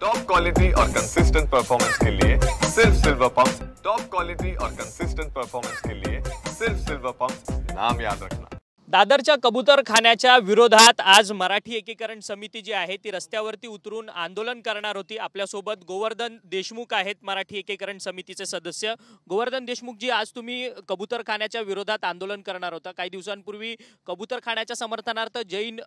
Top quality और consistent performance के लिए सिर्फ सिल्वर पंप। टॉप क्वालिटी और कंसिस्टेंट परफॉर्मेंस के लिए सिर्फ सिल्वर पंप, नाम याद रखना। दादरच्या कबूतरखान्याच्या विरोधात आज मराठी एकीकरण समिती जी आहे ती रस्त्यावरती उतरून आंदोलन करणार होती। आपल्यासोबत गोवर्धन देशमुख आहेत, मराठी एकीकरण समितीचे सदस्य। गोवर्धन देशमुख जी, आज तुम्ही कबूतरखान्याच्या विरोधात आंदोलन करणार होता। काही दिवसांपूर्वी कबूतरखान्याच्या समर्थनार्थ जैन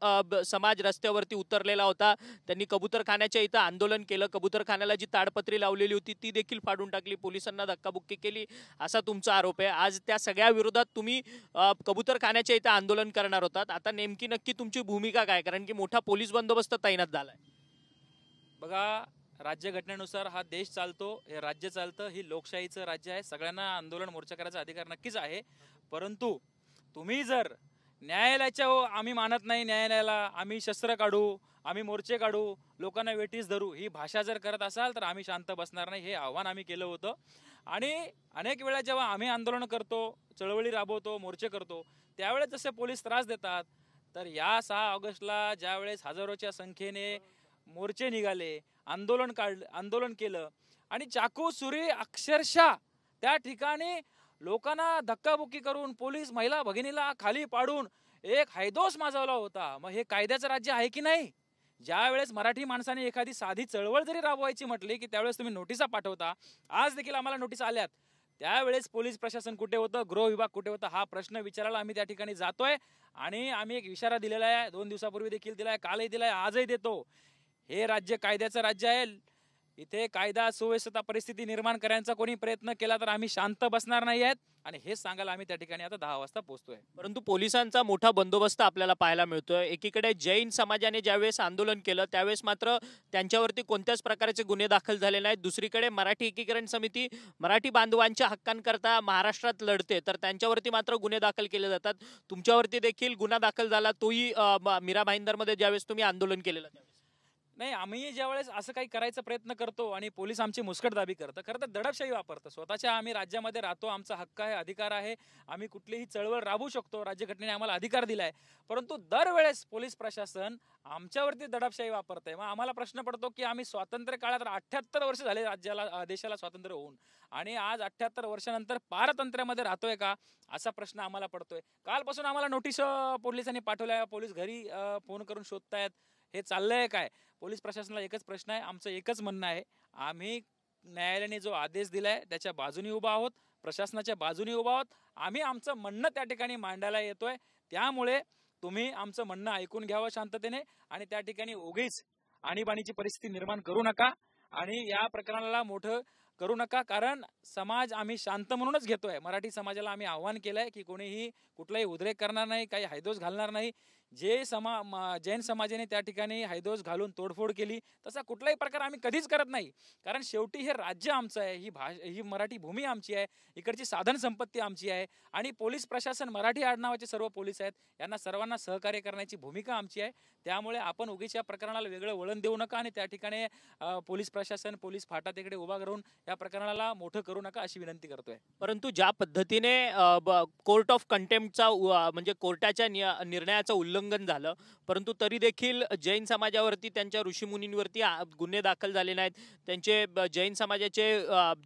समाज रस्त्यावरती उतरलेला होता। त्यांनी कबूतरखान्याच्या इथं आंदोलन केलं। कबूतरखान्याला जी ताडपत्री लावलेली होती ती देखील फाडून टाकली, पोलिसांना धक्काबुक्की केली, असा तुमचा आरोप आहे। आज त्या सगळ्या विरोधात तुम्ही कबूतरखान्याच्या इथं आंदोलन करणार होतात। आता नेमकी नक्की तुमची भूमिका काय, कारण की मोठा पोलीस बंदोबस्त तैनात झालाय? बघा, राज्यघटनेनुसार हा देश चालतो, हे राज्य चालतं, ही लोकशाहीचं राज्य आहे। सगळ्यांना आंदोलन मोर्चा करायचा अधिकार नक्कीच आहे। परंतु तुम्ही जर न्यायालयाच्या आम्ही मानत नाही, न्यायालयाला आम्ही शस्त्र काढू, आम्ही मोर्चे काढू, लोकांना वेठीस धरू, ही भाषा जर करत असाल तर आम्ही शांत बसणार नाही। हे आव्हान आम्ही केलं होतं आणि अनेक वेळा जेव्हा आम्ही आंदोलन करतो, चळवळी राबवतो, मोर्चे करतो, त्यावेळेस जसे पोलीस त्रास देतात, तर या 6 ऑगस्टला ज्यावेळेस हजारोच्या संख्येने मोर्चे निघाले, आंदोलन केलं आणि चाकू सुरी अक्षरशः त्या ठिकाणी लोकांना धक्काबुक्की करून पोलीस महिला भगिनीला खाली पाडून एक हैदोस माजवला होता। मग हे कायद्याचं राज्य आहे की नाही? ज्या वेळेस मराठी माणसाने एखादी साधी चळवळ जरी राबवायची म्हटली की त्यावेळेस तुम्ही नोटिसा पाठवता। आज देखील आम्हाला नोटीस आल्यात, त्यावेळेस पोलीस प्रशासन कुठे होतं, गृह विभाग कुठे होता, हा प्रश्न विचारायला आम्ही त्या ठिकाणी जातोय आणि आम्ही एक इशारा दिलेला आहे। 2 दिवसापूर्वी देखील दिलाय, कालही दिलाय, आजही देतो। हे राज्य कायद्याचं राज्य आहे। इथे कायदा सुव्यवस्था परिस्थिती निर्माण करण्याचा कोणी प्रयत्न केला तर आम्ही शांत बसणार नाही आहेत आणि हेच सांगायला आम्ही त्या ठिकाणी आता 10 वाजता पोहोचतोय। परंतु पोलिसांचा मोठा बंदोबस्त आपल्याला पाहायला मिळतोय। एकीकडे जैन समाजाने ज्यावेळेस आंदोलन केलं त्यावेळेस मात्र त्यांच्यावरती कोणत्याच प्रकारचे गुन्हे दाखल झाले नाहीत। दुसरीकडे मराठी एकीकरण समिती मराठी बांधवांच्या हक्कांकरता महाराष्ट्रात लढते, तर त्यांच्यावरती मात्र गुन्हे दाखल केले जातात। तुमच्यावरती देखील गुन्हा दाखल झाला, तोही मीरा भाईंदरमध्ये ज्यावेळेस तुम्ही आंदोलन केलेलं त्यावेळेस। नाही, आम्ही ज्यावेळेस असं काही करायचा प्रयत्न करतो आणि पोलीस आमची मुस्कटदाबी करतं, खरं तर दडपशाही वापरतं। स्वतःच्या आम्ही राज्यामध्ये राहतो, आमचा हक्क आहे, अधिकार आहे, आम्ही कुठलीही चळवळ राबवू शकतो, राज्यघटनेने आम्हाला अधिकार दिलाय। परंतु दरवेळेस पोलीस प्रशासन आमच्यावरती दडपशाही वापरतंय। मग आम्हाला प्रश्न पडतो की आम्ही स्वातंत्र्य काळात 78 वर्ष झाले राज्याला, देशाला स्वातंत्र्य होऊन, आणि आज 78 वर्षानंतर पारतंत्र्यामध्ये राहतोय का, असा प्रश्न आम्हाला पडतोय। कालपासून आम्हाला नोटीस पोलिसांनी पाठवल्या, पोलीस घरी फोन करून शोधतायत, हे चाललंय काय? पोलीस प्रशासनाला एकच प्रश्न आहे, आमचं एकच म्हणणं आहे, आम्ही न्यायालयाने जो आदेश दिलाय त्याच्या बाजूने उभा आहोत, प्रशासनाच्या बाजूने उभा आहोत। आम्ही आमचं म्हणणं त्या ठिकाणी मांडायला येतोय, त्यामुळे तुम्ही आमचं म्हणणं ऐकून घ्यावं शांततेने आणि त्या ठिकाणी उगीच आणीबाणीची परिस्थिती निर्माण करू नका आणि या प्रकरणाला मोठं करू नका। कारण समाज आम्ही शांत म्हणूनच घेतोय। मराठी समाजाला आम्ही आव्हान केलंय की कोणीही कुठलाही उद्रेक करणार नाही, काही हैदोस घालणार नाही। जे जैन समाजाने त्या ठिकाणी हैदोस घालून तोडफोड केली, तसा कुठलाही प्रकार आम्ही कधीच करत नाही। कारण शेवटी हे राज्य आमचं आहे, ही मराठी भूमी आमची आहे, इकडची साधन संपत्ती आमची आहे आणि पोलीस प्रशासन मराठी आडनावाचे सर्व पोलीस आहेत, यांना सर्वांना सहकार्य करण्याची भूमिका आमची आहे। त्यामुळे आपण उगीच या प्रकरणाला वेगळं वळण देऊ नका आणि त्या ठिकाणी पोलीस प्रशासन, पोलीस फाटा तिकडे उभा करून या प्रकरणाला मोठं करू नका अशी विनंती करतोय। परंतु ज्या पद्धतीने कोर्ट ऑफ कंटेम्प्टचा म्हणजे कोर्टाच्या निर्णयाचं उल्लंघन झालं, परंतु तरी देखील जैन समाजावरती, त्यांच्या ऋषीमुनींवरती गुन्हे दाखल झाले नाहीत। त्यांचे जैन समाजाचे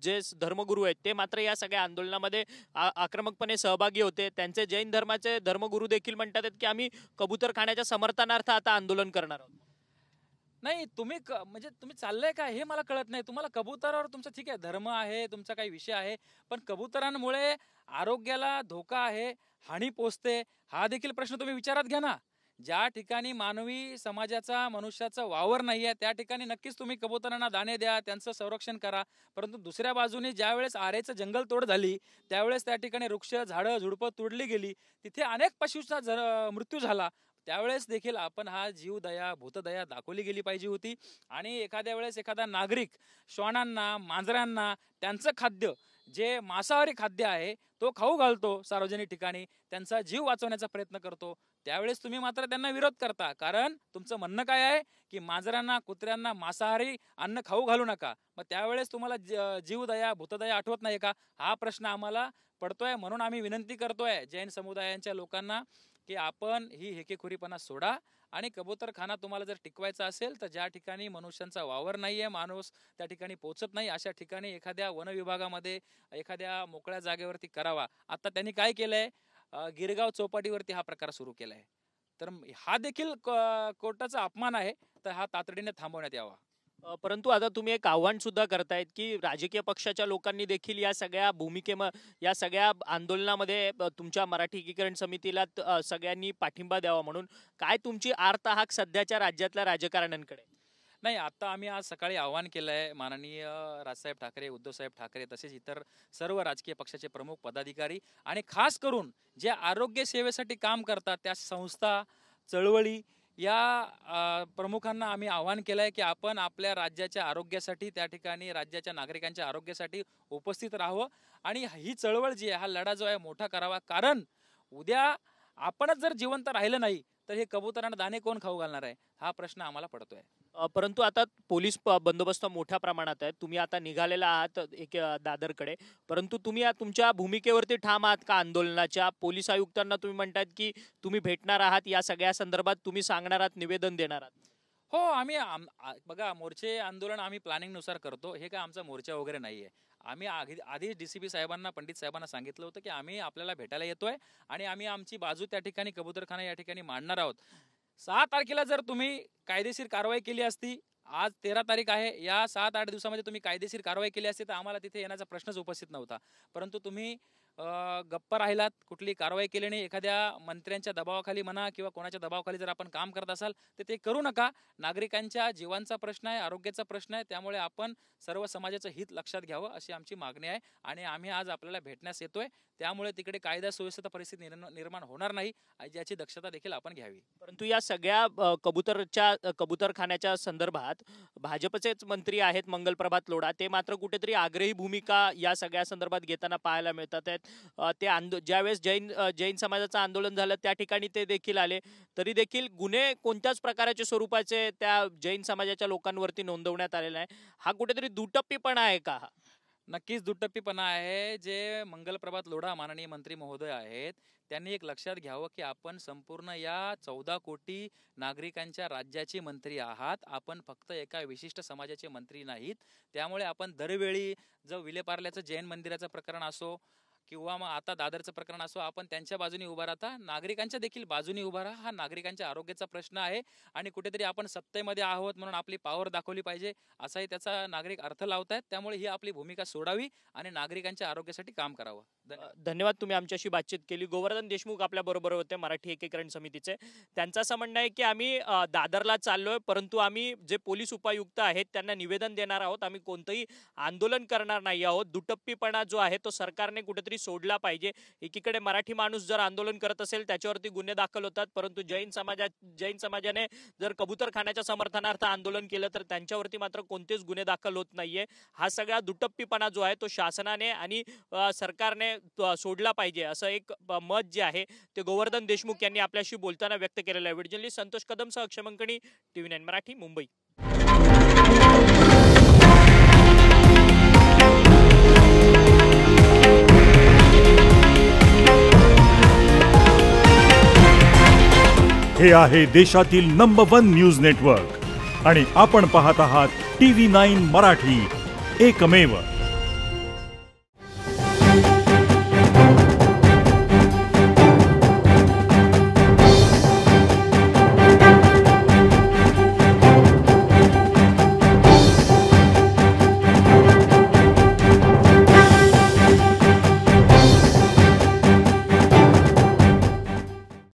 जे धर्मगुरू आहेत ते मात्र या सगळ्या आंदोलनामध्ये आक्रमकपणे सहभागी होते। त्यांचे जैन धर्माचे धर्मगुरू देखील म्हणतात की आम्ही कबूतरखान्याच्या समर्थनार्थ आता आंदोलन करणार आहोत। नाही, म्हणजे तुम्ही चाललंय काय हे मला कळत नाही। तुम्हाला कबुतरावर तुमचा ठीक आहे, धर्म आहे, तुमचा काही विषय आहे, पण कबुतरांमुळे आरोग्याला धोका आहे, हानी पोचते, हा देखील प्रश्न तुम्ही विचारात घ्या ना। ज्या ठिकाणी मानवी समाजाचा, मनुष्याचा वावर नाही आहे त्या ठिकाणी नक्कीच तुम्ही कबुतरांना दाणे द्या, त्यांचं संरक्षण करा। परंतु दुसऱ्या बाजूने ज्यावेळेस आरेचं जंगल तोड झाली, त्यावेळेस त्या ठिकाणी वृक्ष, झाडं, झुडपं तोडली गेली, तिथे अनेक पशूंचा मृत्यू झाला। त्यावेळेस देखील आपण हा जीवदया, भूतदया दाखवली गेली पाहिजे होती आणि एखाद्या वेळेस एखादा नागरिक श्वानांना, मांजरांना त्यांचं खाद्य, जे मांसाहारी खाद्य आहे, तो खाऊ घालतो सार्वजनिक ठिकाणी, त्यांचा जीव वाचवण्याचा प्रयत्न करतो, त्यावेळेस तुम्ही मात्र त्यांना विरोध करता। कारण तुमचं म्हणणं काय आहे की मांजरांना, कुत्र्यांना मांसाहारी अन्न खाऊ घालू नका। मग त्यावेळेस तुम्हाला जीवदया, भूतदया आठवत नाही का? हा प्रश्न आम्हाला पडतोय। म्हणून आम्ही विनंती करतोय जैन समुदायांच्या लोकांना की आपण ही हेकेखोरीपणा सोडा आणि कबूतरखाना तुम्हाला जर टिकवायचा असेल तर ज्या ठिकाणी मनुष्यांचा वावर नाहीये, माणूस त्या ठिकाणी पोहोचत नाही, अशा ठिकाणी एखाद्या वन विभागामध्ये एखाद्या मोकळ्या जागेवरती करावा. आता त्यांनी काय केलंय, गिरगाव चौपाटीवरती हा प्रकार सुरू केलाय. तर हा देखील कोर्टाचा अपमान आहे. तर हा तातडीने थांबवण्यात यावा. परंतु आता तुम्ही एक आव्हान सुद्धा करतायत की राजकीय पक्षाच्या लोकांनी देखील या सगळ्या या सगळ्या आंदोलनामध्ये तुमच्या मराठी एकीकरण समितीला सगळ्यांनी पाठिंबा द्यावा म्हणून. काय तुमची आर्त हाक सध्याच्या राज्यातल्या राजकारण्यांकडे? नाही, आता आम्ही आज सकाळी आवाहन केलं आहे माननीय राजसाहेब ठाकरे, उद्धवसाहेब ठाकरे तसेच इतर सर्व राजकीय पक्षाचे प्रमुख पदाधिकारी आणि खास करून जे आरोग्य सेवेसाठी काम करतात त्या संस्था, चळवळी या प्रमुखांना आम्ही आवाहन केलं आहे की आपण आपल्या राज्याच्या आरोग्यासाठी, त्या ठिकाणी राज्याच्या नागरिकांच्या आरोग्यासाठी उपस्थित राहावं आणि ही चळवळ जी आहे, हा लढा जो आहे मोठा करावा. कारण उद्या आपणच जर जिवंत राहिलं नाही तर हे कबुतरांना दाणे कोण खाऊ घालणार आहे, हा प्रश्न आम्हाला पडतोय. परंतु आता पोलीस बंदोबस्त मोठ्या प्रमाणात आहे. तुम्ही आता निघालेला आहात एक दादरकडे, परंतु तुम्ही तुमच्या भूमिकेवरती ठाम आहात का आंदोलनाच्या? पोलीस आयुक्तांना तुम्ही म्हणतात की तुम्ही भेटणार आहात, या सगळ्या संदर्भात तुम्ही सांगणार आहात, निवेदन देणार आहात? हो, आम्ही बघा, मोर्चे आंदोलन आम्ही प्लॅनिंग नुसार करतो. हे काय आमचा मोर्चा वगैरे नाहीये. आम्ही आधीच DCP साहेबांना, पंडित साहेबांना सांगितलं होतं की आम्ही आपल्याला भेटायला येतोय आणि आम्ही आमची बाजू त्या ठिकाणी कबूतरखाना या ठिकाणी मांडणार आहोत. 6 तारखेला जर तुम्ही कायदेशीर कारवाई केली असती, आज 13 तारीख आहे, या 7-8 दिवसामध्ये तुम्ही कायदेशीर कारवाई केली असती तर आम्हाला तिथे येण्याचा प्रश्नच उपस्थित नव्हता. परंतु तुम्ही गप्प राहिलात, कुठली कारवाई केली नाही. एखाद्या मंत्र्यांच्या दबावाखाली म्हणा किंवा कोणाच्या दबावाखाली जर आपण काम करत असाल तर ते करू नका. नागरिकांच्या जीवांचा प्रश्न आहे, आरोग्याचा प्रश्न आहे, त्यामुळे आपण सर्व समाजाचं हित लक्षात घ्यावं अशी आमची मागणी आहे आणि आम्ही आज आपल्याला भेटण्यास येतोय. त्यामुळे तिकडे कायदा सुव्यवस्था परिस्थिती निर्माण होणार नाही याची दक्षता देखील आपण घ्यावी. परंतु या सगळ्या कबूतरखान्याच्या संदर्भात भाजपचेच मंत्री आहेत मंगलप्रभात लोढा, ते मात्र कुठेतरी आग्रही भूमिका या सगळ्या संदर्भात घेताना पाहायला मिळतात आहेत. ते ज्यावेळेस जैन समाजाचं आंदोलन झालं त्या ठिकाणी ते देखील आले, तरी देखील गुन्हे कोणत्याच प्रकारच्या स्वरूपाचे त्या जैन समाजाच्या लोकांवरती नोंदवण्यात आलेला आहे. हा कुठेतरी दुटप्पीपणा आहे का? नक्कीच दुटप्पीपणा आहे. जे मंगलप्रभात लोढा माननीय मंत्री महोदय आहेत, त्यांनी एक लक्षात घ्यावं की आपण संपूर्ण या 14 कोटी नागरिकांच्या राज्याचे मंत्री आहात. आपण फक्त एका विशिष्ट समाजाचे मंत्री नाहीत. त्यामुळे आपण दरवेळी जो विलेपार्ल्याचं जैन मंदिराचं प्रकरण असो किंवा मग आता दादरचं प्रकरण असो, आपण त्यांच्या बाजूने उभा राहता, नागरिकांच्या देखील बाजूने उभा राहा. हा नागरिकांच्या आरोग्याचा प्रश्न आहे आणि कुठेतरी आपण सत्तेमध्ये आहोत म्हणून आपली पॉवर दाखवली पाहिजे असाही त्याचा नागरिक अर्थ लावतायत. त्यामुळे ही आपली भूमिका सोडावी आणि नागरिकांच्या आरोग्यासाठी काम करावं. धन्यवाद, तुम्ही आमच्याशी बातचीत केली. गोवर्धन देशमुख आपल्या बरोबर होते, मराठी एकीकरण समितीचे. त्यांचं असं म्हणणं आहे की आम्ही दादरला चाललोय, परंतु आम्ही जे पोलीस उपायुक्त आहेत त्यांना निवेदन देणार आहोत. आम्ही कोणतंही आंदोलन करणार नाही आहोत. दुटप्पीपणा जो आहे तो सरकारने कुठेतरी सोडला पाहिजे. एकीकडे मराठी माणूस जर आंदोलन करत असेल त्याच्यावरती गुन्हे दाखल होतात, परंतु जैन समाजाने जर कबूतरखान्याच्या समर्थनार्थ आंदोलन केलं तर त्यांच्यावरती मात्र कोणतेच गुन्हे दाखल होत नाहीये. हा सगळा दुटप्पीपणा जो आहे तो शासनाने आणि सरकारने सोडला पाहिजे असं एक मत जे आहे ते गोवर्धन देशमुख यांनी आपल्याशी बोलताना व्यक्त केलेलं आहे. व्हिडिओ जर्नलिस्ट संतोष कदमसह अक्षय मंकणी, TV9 मराठी, मुंबई. हे आहे देशातील नंबर 1 न्यूज नेटवर्क आणि आपण पाहत आहात TV9 मराठी, एकमेव.